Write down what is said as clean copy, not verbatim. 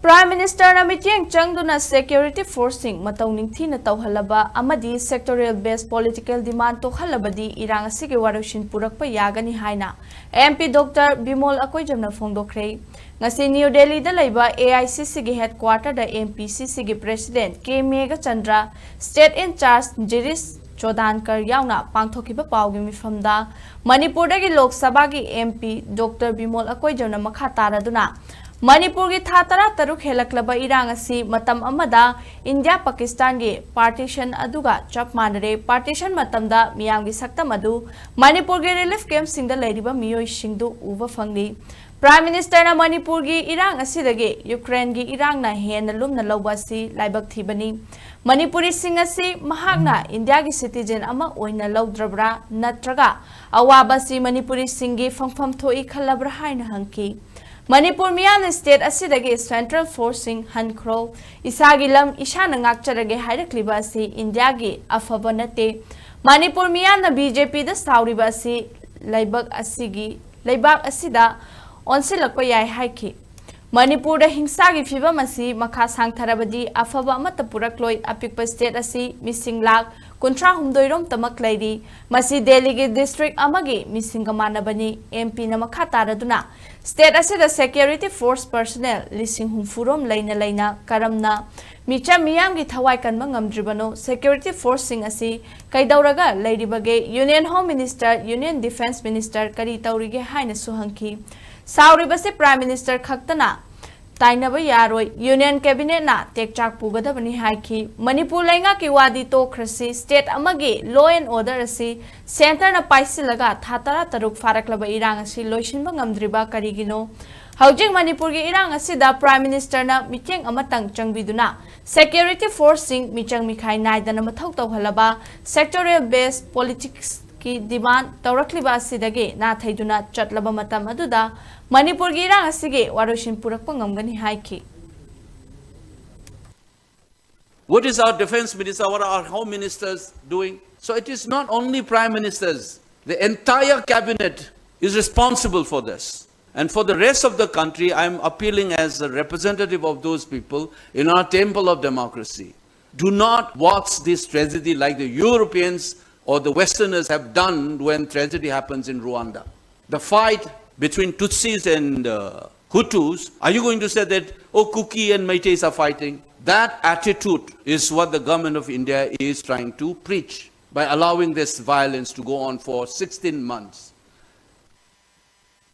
Prime Minister na mityeng changduna security forcing mathou ningthina touhallaba amadi sectorial based political demand Tok-Hallabadi Erang Asigi Waroisin Purakpa Yagani haina MP Dr Bimol Akoijam na fongdokkhre. Ngasi New Delhi da laiba AICC gi headquarter da MPCC gi president K Mega Chandra state in charge Jiris Chodankar yauna pangthokiba pawgi mifamda Manipur da gi Lok Sabha gi MP Dr Bimol Akoijam na makha taraduna Manipur ki thatara taruk helaklaba Erang asi matam amada India Pakistan ki partition aduga chap manare partition matamda miyam ki saktam adu Manipur ki relief camp singda lairiba miyoi singdu uva fangni Prime Minister na Manipur ki Erang asidagi Ukraine ki Erang na hen lumna lawba si laibak thibani Manipuri sing asi mahakna India ki citizen ama oina lawdrabra natraga awaba si Manipuri singi fangfam thoi khalabra haina hangki Manipur Miyan State asidagi Central Forcing Hankro Isagilam Ishana ngakcharage hairakliba si India gi afaba nate Manipur Miyan na BJP da sauriba si laibak asida onsilakpa yai haiki Manipur da hingsa gi fibam asi makha sangtharabadi afaba amata purakloi apikpa state asi missing lak Kuntra humdoirom tamak lairi masi Delhi gi district amagi missing kamanabani MP na makha taraduna State asida security force personnel lising humfurom laina karamna micha miyam gi thawai kanma ngamdribano security force sing asi kaidauraga lairibage Union Home Minister Union Defense Minister kari taurige haina suhanki sauribase Prime Minister khaktana Tainaba yaroi Union Cabinet na tekchak pugadabani haiki Manipur lainga ki wadi tokhrasi state amagi law and order asi center na paisilaga thatara taruk faraklaba Erang asi loisinba ngamdriba karigino Haujing Manipur gi Erang asi da Prime Minister na mityeng amatang changbiduna security forcing michang mikhai naidana mathou touhallaba sectorial based politics ki demand taurakliba asidagi na thaiduna chatlaba matam aduda Manipur gi Erang Asigi Waroisin Purakpa ngamgani haiki What is our defense minister, what are our home ministers doing? So it is not only prime ministers, the entire cabinet is responsible for this. And for the rest of the country, I am appealing as a representative of those people in our temple of democracy. Do not watch this tragedy like the Europeans or the Westerners have done when tragedy happens in Rwanda. The fight between Tutsis and Hutus, are you going to say that, oh, Kuki and Meiteis are fighting? That attitude is what the government of India is trying to preach by allowing this violence to go on for 16 months.